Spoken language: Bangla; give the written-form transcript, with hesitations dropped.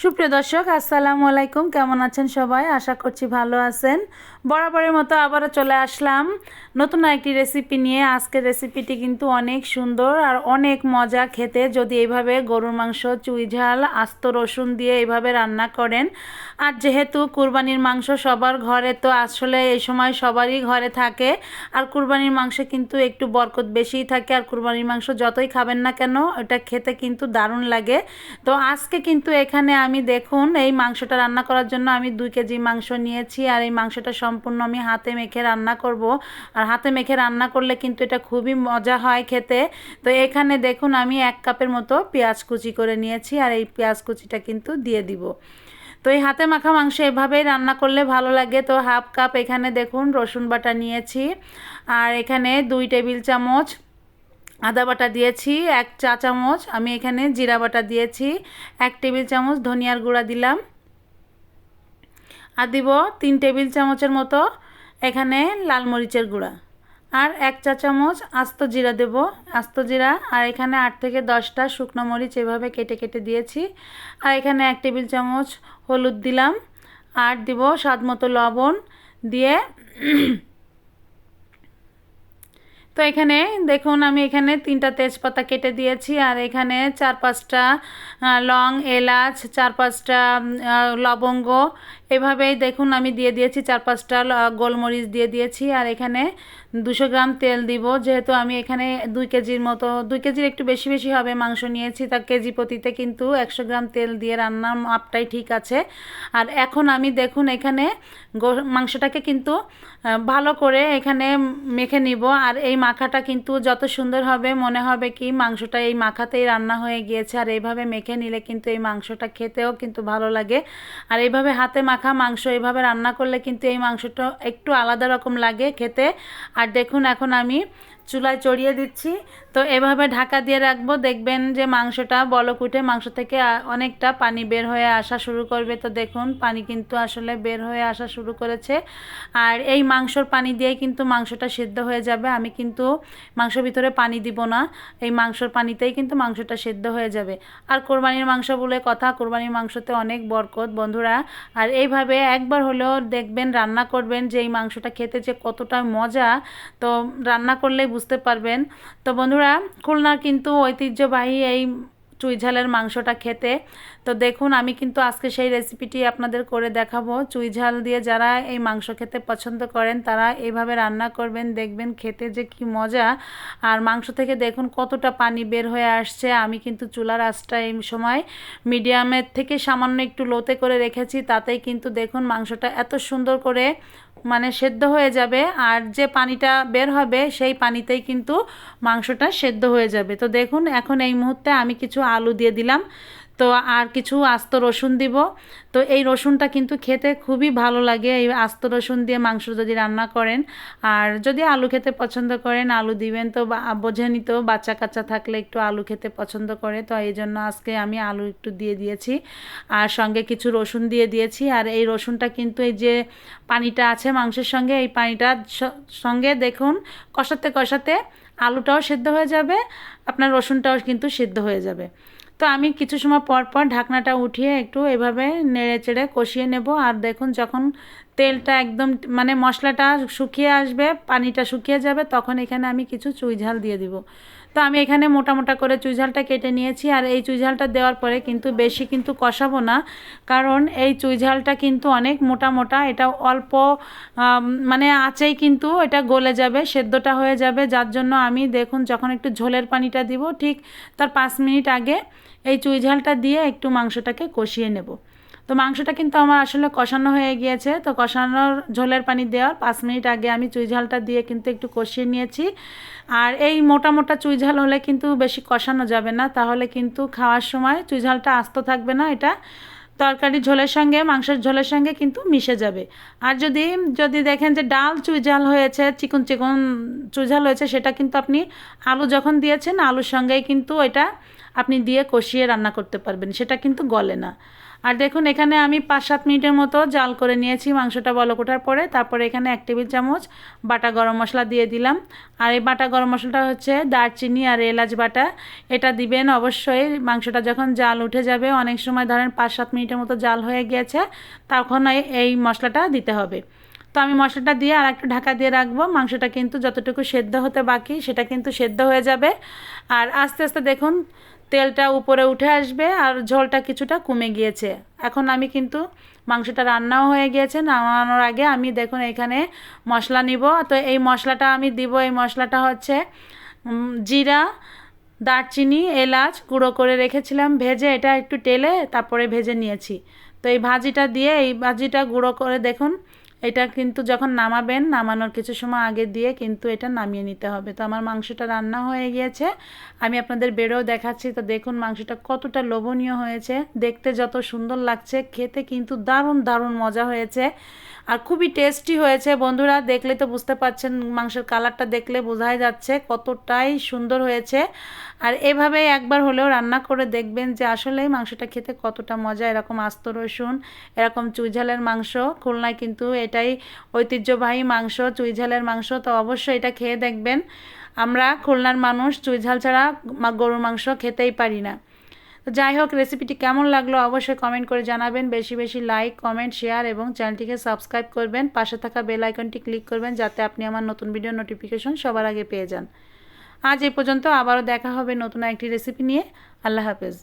সুপ্রিয় দর্শক আসসালামু আলাইকুম, কেমন আছেন সবাই? আশা করছি ভালো আছেন। বরাবরের মতো আবারও চলে আসলাম নতুন একটি রেসিপি নিয়ে। আজকের রেসিপিটি কিন্তু অনেক সুন্দর আর অনেক মজা খেতে, যদি এইভাবে গরুর মাংস চুই ঝাল আস্ত রসুন দিয়ে এইভাবে রান্না করেন। আর যেহেতু কুরবানির মাংস সবার ঘরে, তো আসলে এই সময় সবারই ঘরে থাকে। আর কুরবানির মাংস কিন্তু একটু বরকত বেশিই থাকে। আর কুরবানির মাংস যতই খাবেন না কেন, এটা খেতে কিন্তু দারুণ লাগে। তো আজকে কিন্তু এখানে আমি দেখুন এই মাংসটা রান্না করার জন্য আমি 2 কেজি মাংস নিয়েছি। আর এই মাংসটা সম্পূর্ণ আমি হাতে মেখে রান্না করব। আর হাতে মেখে রান্না করলে কিন্তু এটা খুবই মজা হয় খেতে। তো এখানে দেখুন আমি 1 কাপের মতো পেঁয়াজ কুচি করে নিয়েছি, আর এই পেঁয়াজ কুচিটা কিন্তু দিয়ে দিব। তো এই হাতে মাখা মাংস এভাবেই রান্না করলে ভালো লাগে। তো 1/2 কাপ এখানে দেখুন রসুন বাটা নিয়েছি। আর এখানে 2 টেবিল চামচ আদা বাটা দিয়েছি, 1 চা চামচ আমি এখানে জিরা বাটা দিয়েছি, 1 টেবিল চামচ ধনিয়ার গুঁড়া দিলাম, আর দিব 3 টেবিল চামচের মতো এখানে লাল মরিচের গুঁড়া, আর 1 চা চামচ আস্ত জিরা দেব, আস্ত জিরা। আর এখানে 8 থেকে 10টা শুকনো মরিচ এভাবে কেটে কেটে দিয়েছি। আর এখানে 1 টেবিল চামচ হলুদ দিলাম, আর দিব স্বাদ মতো লবণ দিয়ে। তো এখানে দেখুন আমি এখানে 3টা তেজপাতা কেটে দিয়েছি, আর এখানে 4-5টা লং, এলাচ, 4-5টা লবঙ্গ এভাবেই দেখুন আমি দিয়ে দিয়েছি। 4-5টা গোলমরিচ দিয়ে দিয়েছি। আর এখানে 200 গ্রাম তেল দিব, যেহেতু আমি এখানে 2 কেজির মতো, 2 কেজির একটু বেশি বেশি হবে মাংস নিয়েছি, তা কেজি প্রতিতে কিন্তু 100 গ্রাম তেল দিয়ে রান্নার মাপটাই ঠিক আছে। আর এখন আমি দেখুন এখানে মাংসটাকে কিন্তু ভালো করে এখানে মেখে নিব। আর এই মাখাটা কিন্তু যত সুন্দর হবে, মনে হবে কি মাংসটা এই মাখাতেই রান্না হয়ে গিয়েছে। আর এইভাবে মেখে নিলে কিন্তু এই মাংসটা খেতেও কিন্তু ভালো লাগে। আর এইভাবে হাতে মাখা মাংস এইভাবে রান্না করলে কিন্তু এই মাংসটা একটু আলাদা রকম লাগে খেতে। আর দেখুন এখন আমি চুলায় চড়িয়ে দিচ্ছি। তো এভাবে ঢাকা দিয়ে রাখবো, দেখবেন যে মাংসটা বলক উঠে মাংস থেকে অনেকটা পানি বের হয়ে আসা শুরু করবে। তো দেখুন পানি কিন্তু আসলে বের হয়ে আসা শুরু করেছে। আর এই মাংসর পানি দিয়েই কিন্তু মাংসটা সিদ্ধ হয়ে যাবে। আমি কিন্তু মাংসের ভিতরে পানি দিব না, এই মাংসর পানিতেই কিন্তু মাংসটা সিদ্ধ হয়ে যাবে। আর কোরবানির মাংস বলে কথা, কোরবানির মাংসতে অনেক বরকত বন্ধুরা। আর এইভাবে একবার হলেও দেখবেন, রান্না করবেন, যে এই মাংসটা খেতে যে কতটা মজা, তো রান্না করলেই বুঝতে পারবেন। তো বন্ধুরা, খুলনার কিন্তু ঐতিহ্যবাহী এই চুই ঝালের মাংসটা খেতে। তো দেখুন আমি কিন্তু আজকে সেই রেসিপিটি আপনাদের করে দেখাবো। চুই ঝাল দিয়ে যারা এই মাংস খেতে পছন্দ করেন তারা এইভাবে রান্না করবেন, দেখবেন খেতে যে কি মজা। আর মাংস থেকে দেখুন কতটা পানি বের হয়ে আসছে। আমি কিন্তু চুলার আঁচটা এই সময় মিডিয়ামের থেকে সামান্য একটু লোতে করে রেখেছি, তাতেই কিন্তু দেখুন মাংসটা এত সুন্দর করে মানে সেদ্ধ হয়ে যাবে। আর যে পানিটা বের হবে সেই পানিতেই কিন্তু মাংসটা সেদ্ধ হয়ে যাবে। তো দেখুন এখন এই মুহূর্তে আমি কিছু আলু দিয়ে দিলাম, তো আর কিছু আস্ত রসুন দিব। তো এই রসুনটা কিন্তু খেতে খুবই ভালো লাগে, এই আস্ত রসুন দিয়ে মাংস যদি রান্না করেন। আর যদি আলু খেতে পছন্দ করেন আলু দিবেন। তো বোঝেনি তো, বাচ্চা কাচ্চা থাকলে একটু আলু খেতে পছন্দ করে, তো এই জন্য আজকে আমি আলু একটু দিয়ে দিয়েছি, আর সঙ্গে কিছু রসুন দিয়ে দিয়েছি। আর এই রসুনটা কিন্তু এই যে পানিটা আছে মাংসের সঙ্গে, এই পানিটার সঙ্গে দেখুন কষাতে কষাতে আলুটাও সেদ্ধ হয়ে যাবে, আপনার রসুনটাও কিন্তু সিদ্ধ হয়ে যাবে। তো আমি কিছু সময় পর পর ঢাকনাটা উঠিয়ে একটু এভাবে নেড়ে চেড়ে কষিয়ে নেব। আর দেখুন যখন তেলটা একদম মানে মশলাটা শুকিয়ে আসবে, পানিটা শুকিয়ে যাবে, তখন এখানে আমি কিছু চুই ঝাল দিয়ে দিব। তো আমি এখানে মোটা মোটা করে চুই ঝালটা কেটে নিয়েছি। আর এই চুই ঝালটা দেওয়ার পরে কিন্তু বেশি কিন্তু কষাবো না, কারণ এই চুই ঝালটা কিন্তু অনেক মোটা মোটা, এটা অল্প মানে আঁচেই কিন্তু এটা গলে যাবে, সেদ্ধটা হয়ে যাবে। যার জন্য আমি দেখুন যখন একটু ঝোলের পানিটা দিব, ঠিক তার 5 মিনিট আগে এই চুই ঝালটা দিয়ে একটু মাংসটাকে কষিয়ে নেব। তো মাংসটা কিন্তু আমার আসলে কষানো হয়ে গিয়েছে। তো কষানোর ঝোলের পানি দেওয়ার 5 মিনিট আগে আমি চুই ঝালটা দিয়ে কিন্তু একটু কষিয়ে নিয়েছি। আর এই মোটা মোটা চুই ঝাল হলে কিন্তু বেশি কষানো যাবে না, তাহলে কিন্তু খাওয়ার সময় চুই ঝালটা আস্ত থাকবে না, এটা তরকারি ঝোলের সঙ্গে মাংসের ঝোলের সঙ্গে কিন্তু মিশে যাবে। আর যদি যদি দেখেন যে ডাল চুই ঝাল হয়েছে, চিকন চিকন চুই ঝাল হয়েছে, সেটা কিন্তু আপনি আলু যখন দিয়েছেন আলুর সঙ্গেই কিন্তু এটা আপনি দিয়ে কষিয়ে রান্না করতে পারবেন, সেটা কিন্তু গলে না। আর দেখুন এখানে আমি 5-7 মিনিটের মতো জাল করে নিয়েছি মাংসটা বলক ওঠার পরে। তারপরে এখানে 1 টেবিল চামচ বাটা গরম মশলা দিয়ে দিলাম। আর এই বাটা গরম মশলাটা হচ্ছে দারচিনি আর এলাচ বাটা, এটা দিবেন অবশ্যই। মাংসটা যখন জাল উঠে যাবে, অনেক সময় ধরেন 5-7 মিনিটের মতো জাল হয়ে গিয়েছে, তখন এই মশলাটা দিতে হবে। তো আমি মশলাটা দিয়ে আর একটু ঢাকা দিয়ে রাখবো। মাংসটা কিন্তু যতটুকু সেদ্ধ হতে বাকি সেটা কিন্তু সেদ্ধ হয়ে যাবে। আর আস্তে আস্তে দেখুন তেলটা উপরে উঠে আসবে আর ঝোলটা কিছুটা কমে গিয়েছে। এখন আমি কিন্তু মাংসটা রান্নাও হয়ে গিয়েছে, নামানোর আগে আমি দেখুন এখানে মশলা নিব। তো এই মশলাটা আমি দিব, এই মশলাটা হচ্ছে জিরা, দারচিনি, এলাচ গুঁড়ো করে রেখেছিলাম ভেজে, এটা একটু তেলে তারপরে ভেজে নিয়েছি। তো এই ভাজিটা দিয়ে, এই ভাজিটা গুঁড়ো করে দেখুন, এটা কিন্তু যখন নামাবেন, নামানোর কিছু সময় আগে দিয়ে কিন্তু এটা নামিয়ে নিতে হবে। তো আমার মাংসটা রান্না হয়ে গিয়েছে, আমি আপনাদের বেড়েও দেখাচ্ছি। তো দেখুন মাংসটা কতটা লোভনীয় হয়েছে, দেখতে যত সুন্দর লাগছে, খেতে কিন্তু দারুণ দারুণ মজা হয়েছে আর খুবই টেস্টি হয়েছে। বন্ধুরা দেখলে তো বুঝতে পারছেন, মাংসের কালারটা দেখলে বোঝাই যাচ্ছে কতটাই সুন্দর হয়েছে। আর এভাবে একবার হলেও রান্না করে দেখবেন যে আসলেই মাংসটা খেতে কতটা মজা। এরকম আস্ত রসুন, এরকম চুইঝালের মাংস, খুলনায় কিন্তু এটাই ঐতিহ্যবাহী মাংস, চুইঝালের মাংস। তো অবশ্যই এটা খেয়ে দেখবেন। আমরা খুলনার মানুষ চুইঝাল ছাড়া গরুর মাংস খেতেই পারি না। তো যাই হোক, রেসিপিটি কেমন লাগলো অবশ্যই কমেন্ট করে জানাবেন। বেশি বেশি লাইক, কমেন্ট, শেয়ার এবং চ্যানেলটিকে সাবস্ক্রাইব করবেন। পাশে থাকা বেল আইকনটি ক্লিক করবেন যাতে আপনি আমার নতুন ভিডিও নোটিফিকেশন সবার আগে পেয়ে যান। আজ এই পর্যন্ত, আবারও দেখা হবে নতুন একটি রেসিপি নিয়ে। আল্লাহ হাফেজ।